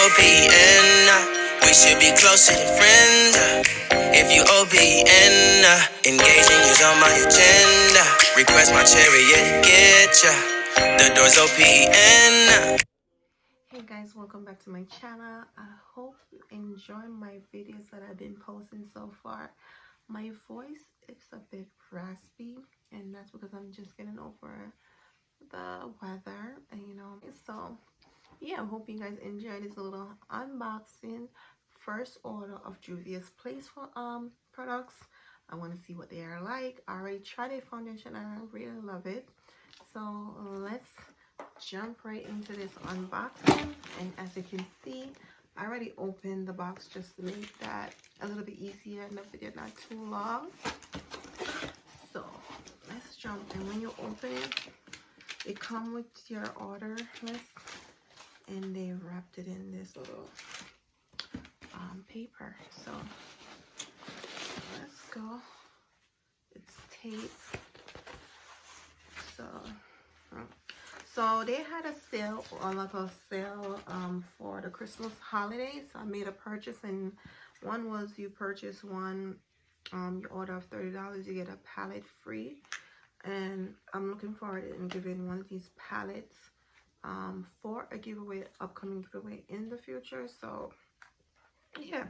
OPN, we should be closer than friends. If you OPN, engaging you's on my agenda. Request my chariot, get ya. The door's OPN. Hey guys, welcome back to my channel. I hope you enjoy my videos that I've been posting so far. My voice is a bit raspy, and that's because I'm just getting over the weather, and so yeah, I hope you guys enjoy this little unboxing first order of Juvia'splace for products. I want to see what they are like. I already tried a foundation and I really love it. So let's jump right into this unboxing. And as you can see, I already opened the box just to make that a little bit easier and the video not too long. So let's jump. And when you open it, it comes with your order list, and they wrapped it in this little paper. So let's go. It's tape. So they had a sale, or like a sale for the Christmas holidays. So I made a purchase, and one was you purchase one, you order of $30, you get a palette free. And I'm looking forward to giving one of these palettes for a giveaway, upcoming giveaway in the future. So yeah,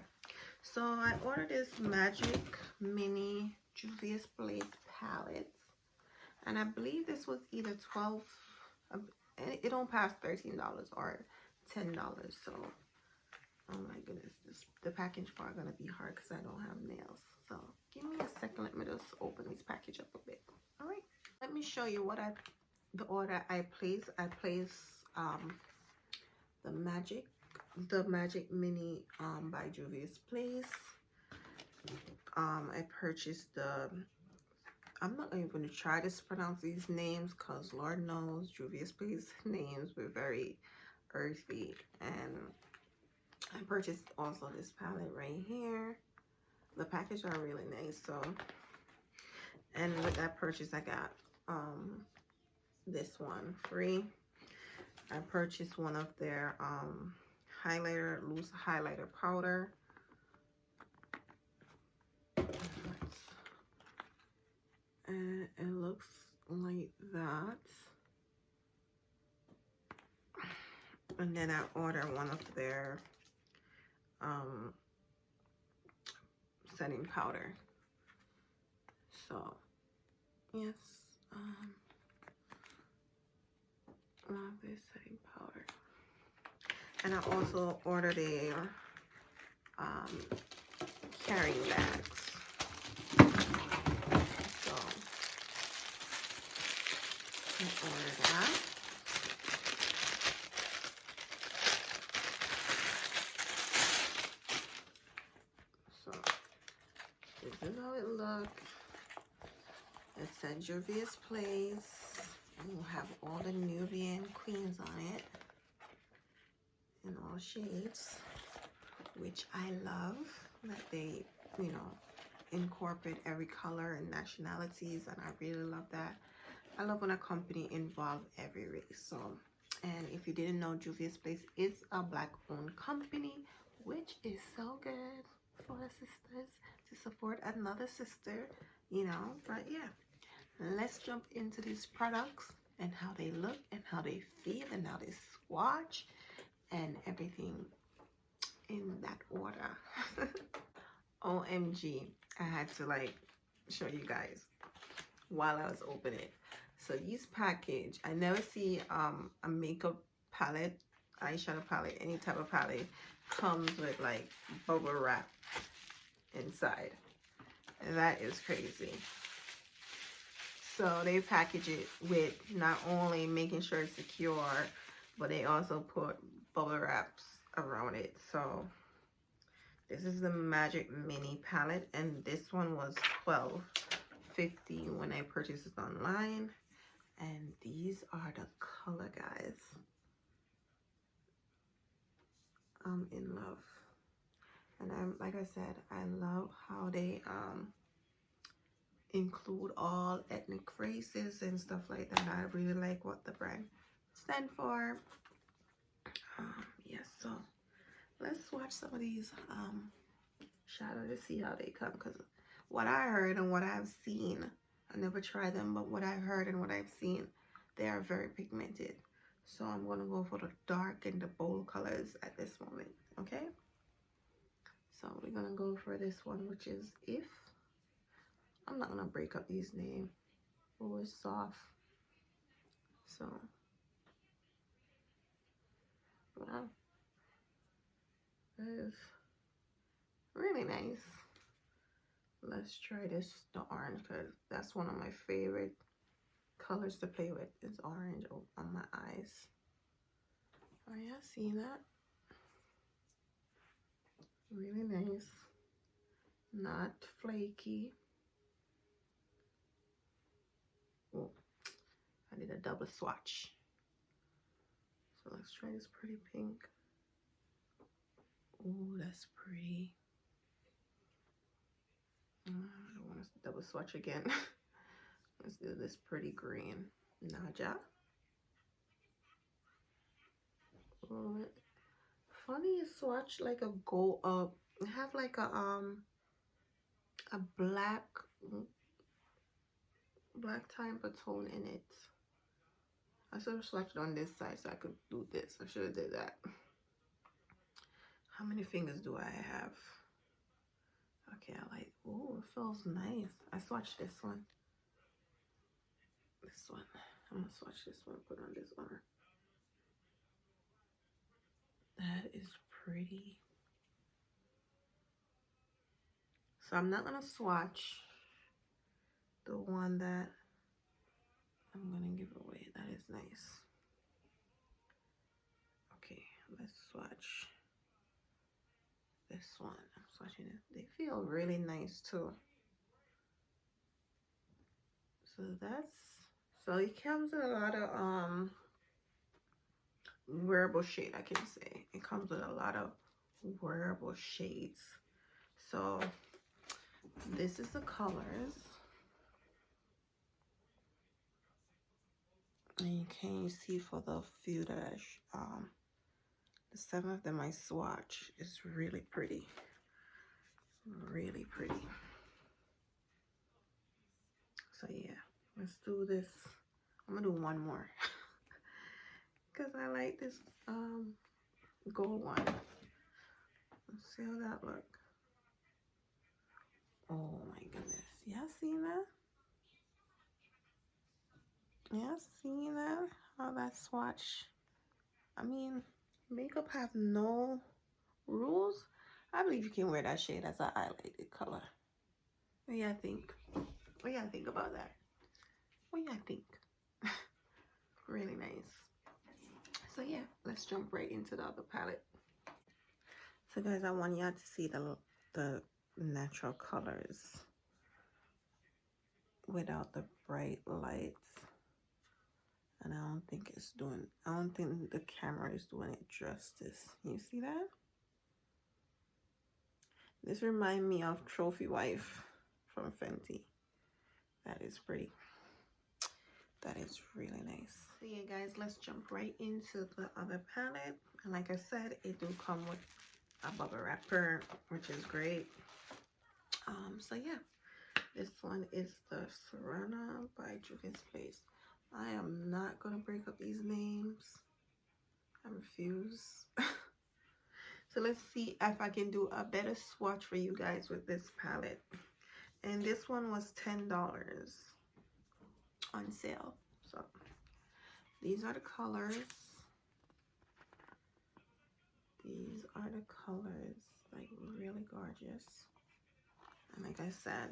so I ordered this Magic Mini Juvia'splace palette, and I believe this was either 12, it don't pass $13 or $10. So oh my goodness, the package part gonna be hard because I don't have nails. So give me a second, let me just open this package up a bit. All right, let me show you what the order I placed. I placed the Magic Mini by Juvia'splace. I purchased the, I'm not even going to try to pronounce these names because Lord knows Juvia'splace names were very earthy. And I purchased also this palette right here. The package are really nice. So, and with that purchase I got this one free. I purchased one of their loose highlighter powder. And it looks like that. And then I ordered one of their setting powder. So yes, one of this setting powder. And I also ordered a carrying bags. So I ordered that. So this is how it looks. It said Juvia'splace. We'll have all the Nubian queens on it in all shades, which I love that they, incorporate every color and nationalities, and I really love that. I love when a company involves every race. So, and if you didn't know, Juvia'splace is a Black-owned company, which is so good for our sisters to support another sister, But yeah, let's jump into these products and how they look and how they feel and how they swatch and everything in that order. OMG, I had to show you guys while I was opening it. So this package, I never see a makeup palette, eyeshadow palette, any type of palette comes with bubble wrap inside. And that is crazy. So they package it with not only making sure it's secure, but they also put bubble wraps around it. So this is the Magic Mini palette, and this one was $12.50 when I purchased it online. And these are the color, guys. I'm in love. And like I said, I love how they include all ethnic races and stuff like that. I really like what the brand stand for. Yes, so let's swatch some of these shadows to see how they come, because what I heard and what I've seen, I never tried them, but what I heard and what I've seen, they are very pigmented. So I'm going to go for the dark and the bold colors at this moment, okay? So we're going to go for this one, which is If. I'm not going to break up these names. Oh, it's soft. So, wow. That is really nice. Let's try this, the orange, because that's one of my favorite colors to play with, is orange on my eyes. Oh yeah, see that? Really nice. Not flaky. Oh, I did a double swatch. So let's try this pretty pink. Oh, that's pretty. I don't want to double swatch again. Let's do this pretty green. Naja. Oh, funny swatch like a gold have like a black type of tone in it. I should have swatched on this side so I could do this. I should have did that. How many fingers do I have? Okay, I like, oh, it feels nice. I swatched this one. This one. I'm gonna swatch this one, put on this arm. That is pretty. So I'm not gonna swatch the one that I'm gonna give away. That is nice. Okay, let's swatch this one. I'm swatching it. They feel really nice too. So so it comes with a lot of wearable shade, I can say. It comes with a lot of wearable shades. So this is the colors. And you can see for the few that the 7 of them I swatch is really pretty. Really pretty. So yeah, let's do this. I'm gonna do one more because I like this gold one. Let's see how that look. Oh my goodness, y'all seen that? Yeah, seen that? How that swatch. I mean, makeup have no rules. I believe you can wear that shade as a highlighted color. What do y'all think? What do y'all think about that? What do y'all think? Really nice. So yeah, let's jump right into the other palette. So guys, I want y'all to see the natural colors without the bright lights. And I don't think the camera is doing it justice. You see that? This reminds me of Trophy Wife from Fenty. That is pretty. That is really nice. So yeah guys, let's jump right into the other palette. And like I said, it do come with a bubble wrapper, which is great. So yeah, this one is the Serena by juvia'splace. I am not gonna break up these names. I refuse. So let's see if I can do a better swatch for you guys with this palette. And this one was $10 on sale. So these are the colors. These are the colors, like really gorgeous. And like I said,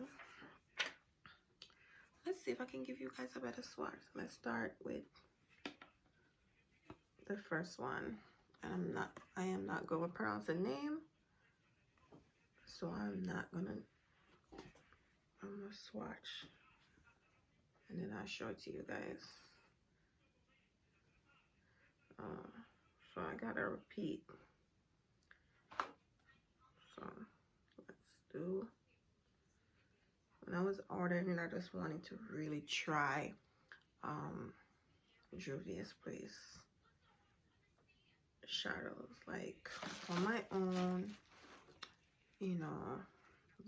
let's see if I can give you guys a better swatch. Let's start with the first one. And I am not going to pronounce the name. So I'm gonna swatch. And then I'll show it to you guys. So I gotta repeat. So let's do. When I was ordering, I just wanted to really try Juvia'splace shadows, like on my own, you know.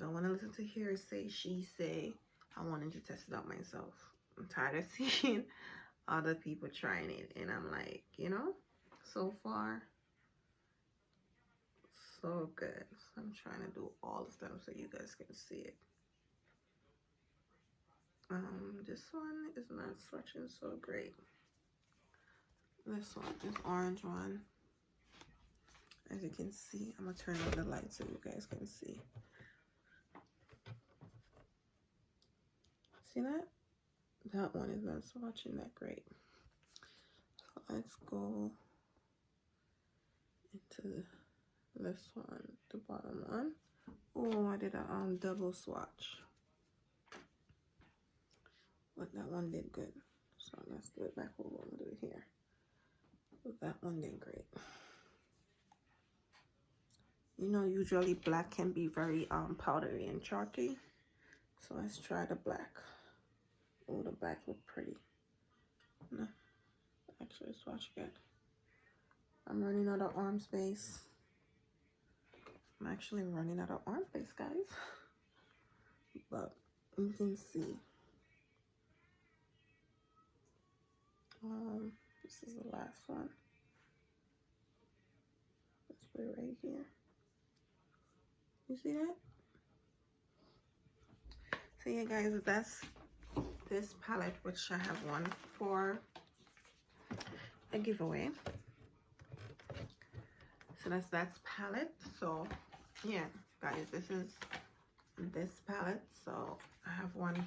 Don't want to listen to hearsay, she say. I wanted to test it out myself. I'm tired of seeing other people trying it, and I'm like, you know, so far so good. So I'm trying to do all of them so you guys can see it. This one is not swatching so great. This one is orange one. As you can see, I'm gonna turn on the light so you guys can see. See that? That one is not swatching that great. So let's go into this one, the bottom one. Oh, I did a double swatch, but that one did good. So let's do it back over and do it here. But that one did great. You know, usually black can be very powdery and chalky. So let's try the black. Oh, the black look pretty. No, actually swatch again. I'm running out of arm space. I'm actually running out of arm space, guys. But you can see. This is the last one. Let's put it right here. You see that? So yeah, guys, that's this palette, which I have won for a giveaway. So that's palette. So yeah, guys, this is this palette. So I have one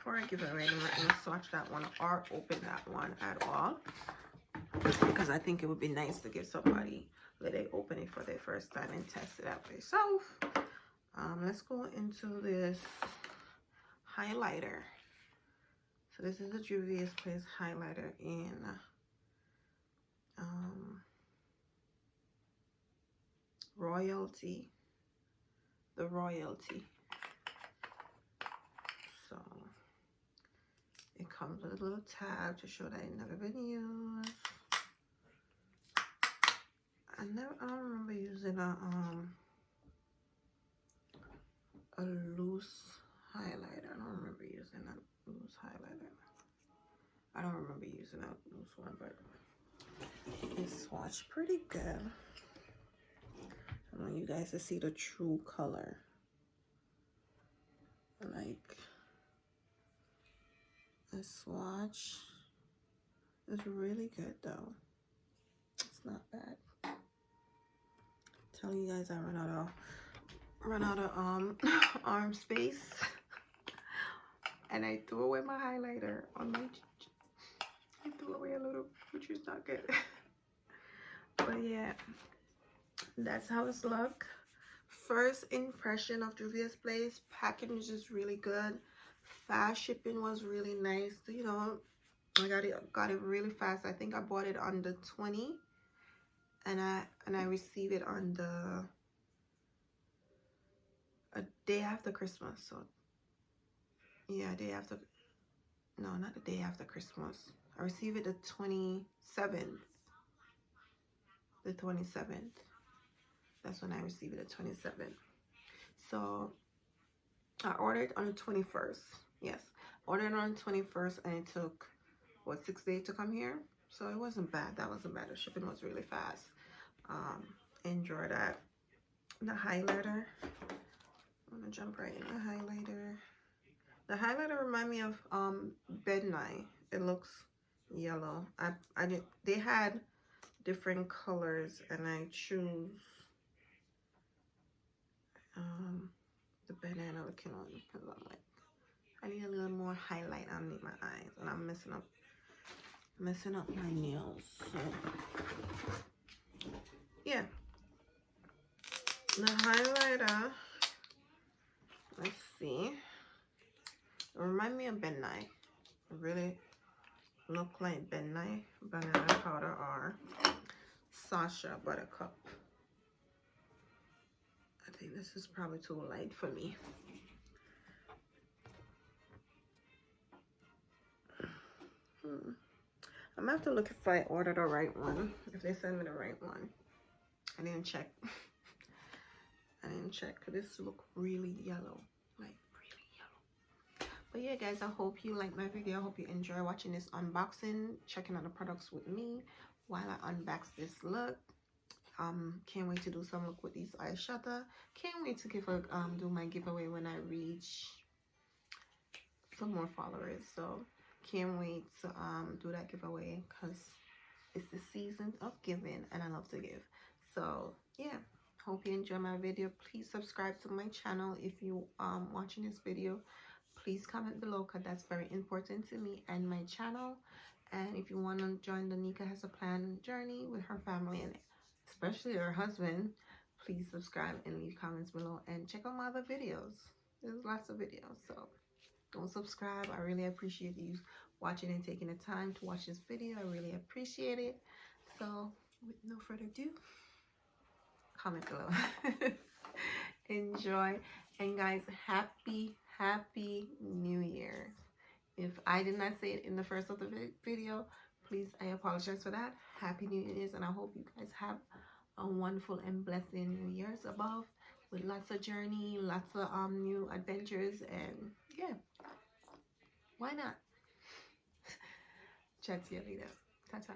for a giveaway. I'm not gonna swatch that one or open that one at all, because I think it would be nice to give somebody, let they open it for their first time and test it out themselves. Let's go into this highlighter. So this is the juvia'splace highlighter in Royalty. The Royalty. So it comes with a little tab to show that it never been used. I don't remember using a loose highlighter. I don't remember using a loose highlighter. I don't remember using a loose one, but it swatched pretty good. I want you guys to see the true color. Like, the swatch is really good though. It's not bad. Tell you guys I run out of arm space, and I threw away my highlighter on my cheek. I threw away a little, which is not good. But yeah, that's how it's look. First impression of juvia'splace. Packaging is just really good. Fast shipping was really nice. You know, I got it really fast. I think I bought it on the 20th, and I received it on a day after Christmas. So yeah, day after, no, not the day after Christmas. I received it the 27th. The 27th. That's when I received it, the 27th. So I ordered on the 21st. Yes, ordered on the 21st, and it took what, 6 days to come here. So it wasn't bad. That wasn't bad. The shipping was really fast. Enjoy that. The highlighter. I'm gonna jump right in the highlighter. The highlighter remind me of Midnight. It looks yellow. They had different colors, and I choose the banana looking one because I'm like, I need a little more highlight underneath my eyes, and I'm messing up my nails. So yeah, the highlighter, let's see, it remind me of Midnight. It really look like Midnight, banana powder, or Sasha Buttercup. I think this is probably too light for me. I'm have to look if I ordered the right one, if they send me the right one. I didn't check. I didn't check because this look really yellow, like really yellow. But yeah, guys, I hope you like my video. I hope you enjoy watching this unboxing, checking out the products with me while I unbox this look. Can't wait to do some look with these eyeshadow. Can't wait to give a do my giveaway when I reach some more followers. So can't wait to do that giveaway because it's the season of giving and I love to give. So yeah, hope you enjoy my video. Please subscribe to my channel if you watching this video. Please comment below because that's very important to me and my channel. And if you want to join the Nika Has a Plan journey with her family and especially her husband, please subscribe and leave comments below and check out my other videos. There's lots of videos, so don't subscribe. I really appreciate you watching and taking the time to watch this video. I really appreciate it. So with no further ado, comment below. Enjoy. And guys, happy New Year. If I did not say it in the first of the video, please, I apologize for that. Happy New Year's, and I hope you guys have a wonderful and blessing New Year's above with lots of journey, lots of new adventures, and yeah, why not? Chat to you later. Ta-ta.